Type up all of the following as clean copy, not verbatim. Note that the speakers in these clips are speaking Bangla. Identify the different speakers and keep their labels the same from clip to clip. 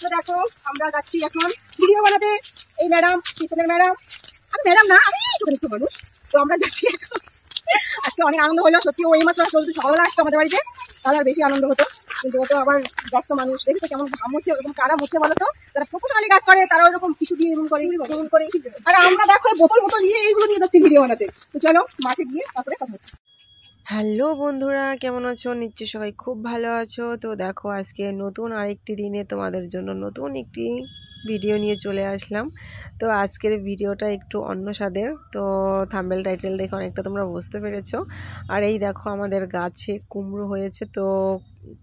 Speaker 1: তো দেখো আমরা যাচ্ছি এখন ভিডিও বানাতে। এই ম্যাডাম, কিচেনের ম্যাডাম, আমি ম্যাডাম না, আমি একটু মানুষ। তো আমরা যাচ্ছি এখন। আজকে অনেক আনন্দ হলো সত্যি। ও এইমাত্র যদি সকালবেলা আসতো আমাদের বাড়িতে তাহলে আর বেশি আনন্দ হতো, কিন্তু ও তো আবার ব্যস্ত মানুষ। দেখেছো কেমন ঘাম হচ্ছে, ওরকম কারা হচ্ছে বলো তো? যারা প্রফেশনালি কাজ করে তারা ওরকম কিছু দিয়ে এমন করে এমন করে, আর আমরা দেখো বোতল বোতল নিয়ে এইগুলো নিয়ে যাচ্ছি ভিডিও বানাতে। তো চলো মাঠে গিয়ে তারপরে কথা হচ্ছে।
Speaker 2: হ্যালো বন্ধুরা, কেমন আছো? নিশ্চয়ই সবাই খুব ভালো আছো। তো দেখো আজকে নতুন আরেকটি দিনে তোমাদের জন্য নতুন একটি ভিডিও নিয়ে চলে আসলাম। তো আজকের ভিডিওটা একটু অন্য স্বাদের। তো থাম্বনেল টাইটেল দেখে অনেকটা তোমরা বুঝতে পেরেছো। আর এই দেখো আমাদের গাছে কুমড়ো হয়েছে। তো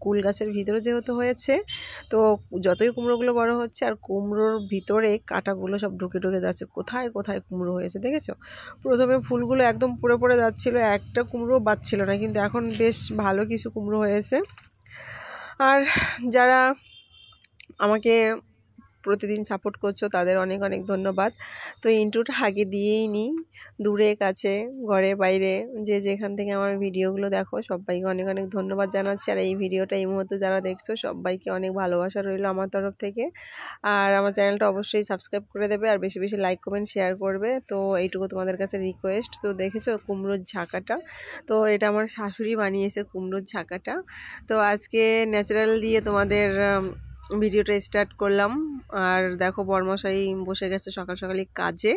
Speaker 2: কুল গাছের ভিতরে যেহেতু হয়েছে, তো যতই কুমড়োগুলো বড় হচ্ছে আর কুমড়োর ভিতরে কাঁটাগুলো সব ঢুকে ঢুকে যাচ্ছে। কোথায় কোথায় কুমড়ো হয়েছে দেখেছো? প্রথমে ফুলগুলো একদম পুরো পড়ে যাচ্ছিলো, একটা কুমড়ো বাচ্ছিল না, কিন্তু এখন বেশ ভালো কিছু কুমড়ো হয়েছে। আর যারা আমাকে প্রতিদিন সাপোর্ট করছো তাদের অনেক অনেক ধন্যবাদ। তো ইন্ট্রোটা আগে দিয়েই নিই। দূরে কাছে ঘরে বাইরে যে যেখান থেকে আমার ভিডিওগুলো দেখো সবাইকে অনেক অনেক ধন্যবাদ জানাচ্ছি। আর এই ভিডিওটা এই মুহূর্তে যারা দেখছো সবাইকে অনেক ভালোবাসা রইলো আমার তরফ থেকে। আর আমার চ্যানেলটা অবশ্যই সাবস্ক্রাইব করে দেবে আর বেশি বেশি লাইক কমেন্ট শেয়ার করবে। তো এইটুকু তোমাদের কাছে রিকোয়েস্ট। তো দেখেছো কুমড়োর ঝাঁকাটা, তো এটা আমার শাশুড়ি বানিয়েছে কুমড়োর ঝাঁকাটা। তো আজকে ন্যাচারাল দিয়ে তোমাদের ভিডিওটা স্টার্ট করলাম। আর দেখো বরমশাই বসে গেছে সকাল সকালই কাজে।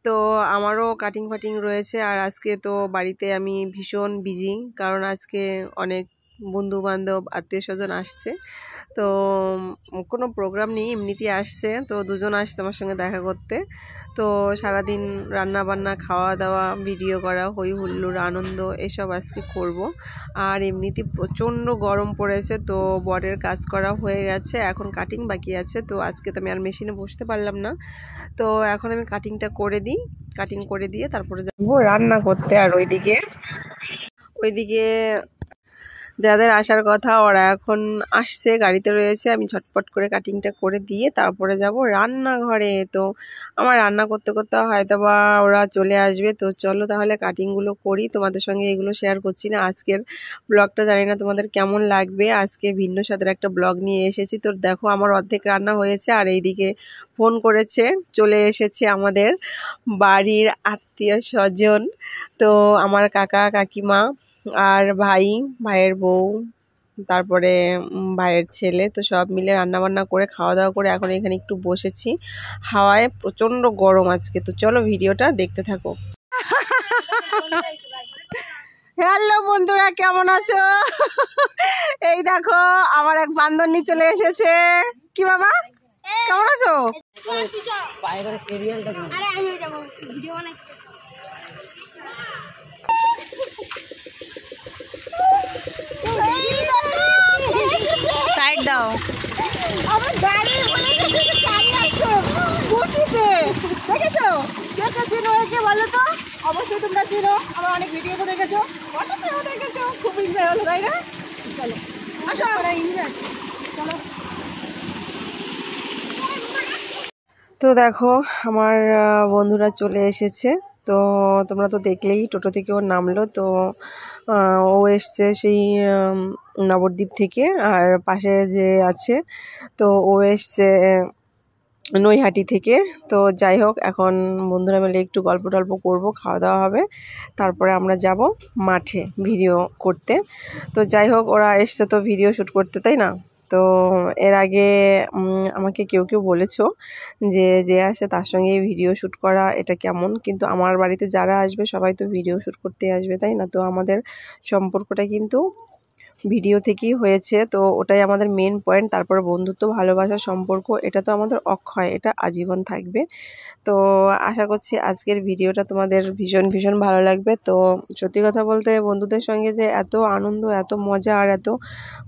Speaker 2: তো আমারও কাটিং ফাটিং রয়েছে। আর আজকে তো বাড়িতে আমি ভীষণ বিজি, কারণ আজকে অনেক বন্ধু বান্ধব আত্মীয় স্বজন আসছে। তো কোনো প্রোগ্রাম নেই, এমনিতেই আসছে। তো দুজন আসছে আমার সঙ্গে দেখা করতে। তো সারাদিন রান্না বান্না, খাওয়া দাওয়া, ভিডিও করা, হই হুল্লোড়, আনন্দ এসব আজকে করব। আর এমনিতে প্রচণ্ড গরম পড়েছে। তো বরের কাজ করা হয়ে গেছে, এখন কাটিং বাকি আছে। তো আজকে তো আমি আর মেশিনে বসতে পারলাম না। তো এখন আমি কাটিংটা করে দিই, কাটিং করে দিয়ে তারপরে যাবো রান্না করতে। আর ওইদিকে যাদের আসার কথা ওরা এখন আসছে, গাড়িতে রয়েছে। আমি ঝটপট করে কাটিংটা করে দিয়ে তারপরে যাব রান্নাঘরে। তো আমার রান্না করতে করতে হয়তো বা ওরা চলে আসবে। তো চলো তাহলে কাটিংগুলো করি। তোমাদের সঙ্গে এগুলো শেয়ার করছি না। আজকের ব্লগটা জানি না তোমাদের কেমন লাগবে। আজকে ভিন্ন স্বাদের একটা ব্লগ নিয়ে এসেছি। তো দেখো আমার অর্ধেক রান্না হয়েছে। আর এইদিকে ফোন করেছে, চলে এসেছে আমাদের বাড়ির আত্মীয় স্বজন। তো আমার কাকা কাকিমা আর ভাইয়ের বউ, তারপরে ভাইয়ের ছেলে, তো সব মিলে রান্নাবান্না করে খাওয়া দাওয়া করে এখন এখানে একটু বসেছি। হাওয়ায় প্রচণ্ড গরম আজকে। তো চলো ভিডিওটা দেখতে থাকো।
Speaker 1: হ্যালো বন্ধুরা, কেমন আছো? এই দেখো আমার এক বান্ধবী চলে এসেছে। কি বাবা, কেমন আছো?
Speaker 2: সাইড দাও।
Speaker 1: আমার গাড়ি বসিতে দেখেছো? কে কে চিনো একে বলো তো? অবশ্যই তোমরা চিনো, আমার অনেক ভিডিওতে দেখেছো, ফটোতেও দেখেছো। খুব এনজয় হলো তাই না? চলো আসো, আমরা এনজয় চলো।
Speaker 2: তো দেখো আমার বন্ধুরা চলে এসেছে। তো তোমরা তো দেখলেই টোটো থেকে ও নামলো। তো ও এসছে সেই নবদ্বীপ থেকে, আর পাশে যে আছে তো ও এসছে নৈহাটি থেকে। তো যাই হোক, এখন বন্ধুরা মিলে একটু গল্প টল্প করবো, খাওয়া দাওয়া হবে, তারপরে আমরা যাব মাঠে ভিডিও করতে। তো যাই হোক, ওরা এসছে তো ভিডিও শ্যুট করতে, তাই না? তো এর আগে আমাকে কেউ কেউ বলেছো যে আসে তার সঙ্গে ভিডিও শ্যুট করা এটা কেমন, কিন্তু আমার বাড়িতে যারা আসবে সবাই তো ভিডিও শ্যুট করতে আসবে, তাই না? তো আমাদের সম্পর্কটা কিন্তু ভিডিও থেকেই হয়েছে। তো ওটাই আমাদের মেন পয়েন্ট। তারপর বন্ধুত্ব, ভালোবাসার সম্পর্ক, এটা তো আমাদের অক্ষয়, এটা আজীবন থাকবে। তো আশা করছি আজকের ভিডিওটা তোমাদের ভীষণ ভীষণ ভালো লাগবে। তো সত্যি কথা বলতে বন্ধুদের সঙ্গে যে এত আনন্দ, এত মজা, আর এত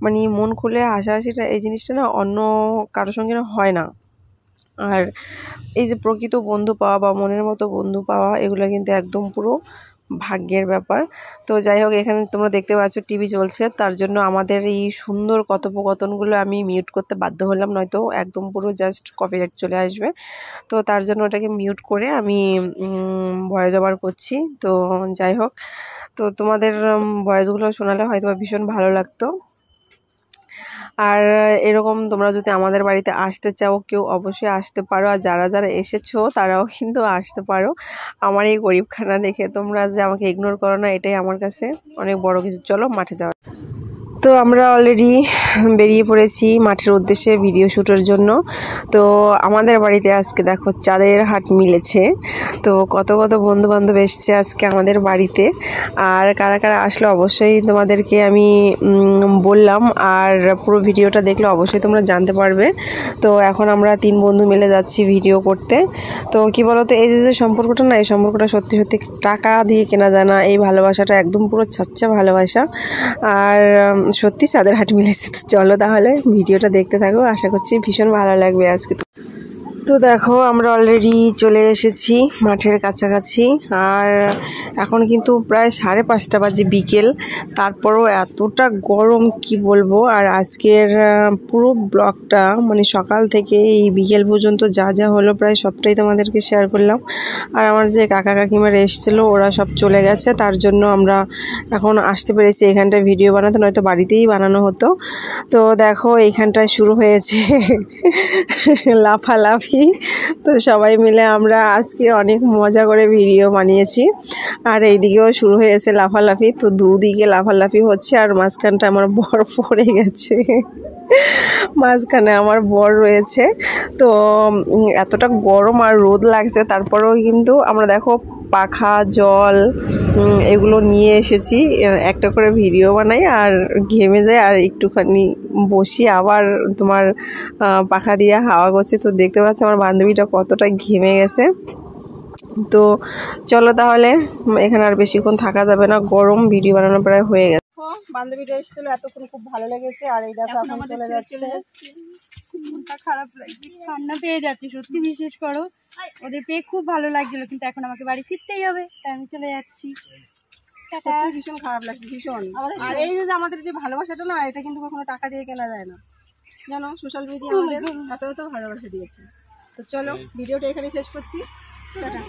Speaker 2: মানে মন খুলে হাসাহাসিটা, এই জিনিসটা না অন্য কারোর সঙ্গে না হয় না। আর এই যে প্রকৃত বন্ধু পাওয়া বা মনের মতো বন্ধু পাওয়া, এগুলো কিন্তু একদম পুরো ভাগ্যের ব্যাপার। তো যাই হোক, এখানে তোমরা দেখতে পাচ্ছ টিভি চলছে, তার জন্য আমাদের এই সুন্দর কথোপকথনগুলো আমি মিউট করতে বাধ্য হলাম, নয়তো একদম পুরো জাস্ট কপিরাইট চলে আসবে। তো তার জন্য ওটাকে মিউট করে আমি ভয়েস ওভার করছি। তো যাই হোক, তো তোমাদের ভয়েসগুলো শোনালে হয়তো ভীষণ ভালো লাগতো। আর এরকম তোমরা যদি আমাদের বাড়িতে আসতে চাও কেউ অবশ্যই আসতে পারো, আর যারা যারা এসেছো তারাও কিন্তু আসতে পারো। আমার এই গরিবখানা দেখে তোমরা যে আমাকে ইগনোর করো না, এটাই আমার কাছে অনেক বড় কিছু। চলো মাঠে যাওয়া। তো আমরা অলরেডি বেরিয়ে পড়েছি মাঠের উদ্দেশ্যে ভিডিও শ্যুটের জন্য। তো আমাদের বাড়িতে আজকে দেখো চাঁদের হাট মিলেছে। তো কত কত বন্ধু বান্ধব এসছে আজকে আমাদের বাড়িতে। আর কারা কারা আসলো অবশ্যই তোমাদেরকে আমি বললাম, আর পুরো ভিডিওটা দেখলে অবশ্যই তোমরা জানতে পারবে। তো এখন আমরা 3 বন্ধু মিলে যাচ্ছি ভিডিও করতে। তো কি বলতো, এই যে সম্পর্কটা না, এই সম্পর্কটা সত্যি সত্যি টাকা দিয়ে কেনা যায় না। এই ভালোবাসাটা একদম পুরো ছাচ্চা ভালোবাসা, আর সত্যি চাঁদের হাট মিলেছে। তো চলো তাহলে ভিডিওটা দেখতে থাকো, আশা করছি ভীষণ ভালো লাগবে আজকে। তো দেখো আমরা অলরেডি চলে এসেছি মাঠের কাছাকাছি, আর এখন কিন্তু প্রায় 5:30 বাজে বিকেল। তারপরও এতটা গরম কি বলবো। আর আজকের পুরো ব্লগটা মানে সকাল থেকে এই বিকেল পর্যন্ত যা যা হলো প্রায় সবটাই তোমাদেরকে শেয়ার করলাম। আর আমার যে কাকা কাকিমারা এসেছিলো ওরা সব চলে গেছে, তার জন্য আমরা এখন আসতে পেরেছি এখানটায় ভিডিও বানাতে, নয়তো বাড়িতেই বানানো হতো। তো দেখো এইখানটায় শুরু হয়েছে লাফালাফি। তো সবাই মিলে আমরা আজকে অনেক মজা করে ভিডিও বানিয়েছি। আর এইদিকেও শুরু হয়েছে লাফালাফি। তো দুদিকে লাফালাফি হচ্ছে, আর মাঝখানটা আমার বর পড়ে গেছে। মাঝখানে আমার বর রয়েছে। তো এতটা গরম আর রোদ লাগছে, তারপরেও কিন্তু আমরা দেখো পাখা জল এগুলো নিয়ে এসেছি, একটা করে ভিডিও বানাই আর ঘেমে যায়, আর একটুখানি বসি আবার তোমার পাখা দিয়ে হাওয়া করছে। তো দেখতে পাচ্ছ আমার বান্ধবীটা কতটা ঘেমে গেছে। তো চলো তাহলে, এখানে আর বেশিক্ষণ থাকা যাবে না, গরম, ভিডিও বানানো প্রায় হয়ে গেছে। বান্ধবীটা এসেছিল এতক্ষণ, খুব ভালো লেগেছে। আর এই দেখো এখন চলে যাচ্ছে।
Speaker 3: মনটা খারাপ লাগছে, কান্না পেয়ে যাচ্ছে সত্যি, বিশেষ করো ওদের পেয়ে খুব ভালো লাগছিল, কিন্তু এখন আমাকে বাড়ি ফিরতেই হবে, তাই আমি চলে যাচ্ছি।
Speaker 1: সত্যি ভীষণ খারাপ লাগছে, ভীষণ। আর এই যে আমাদের যে ভালোবাসাটা না, এটা কিন্তু কখনো টাকা দিয়ে কেনা যায় না, জানো। সোশ্যাল মিডিয়া আমাদের এত এত ভালোবাসা দিয়েছে। তো চলো ভিডিওটা এখানে শেষ করছি, টাটা।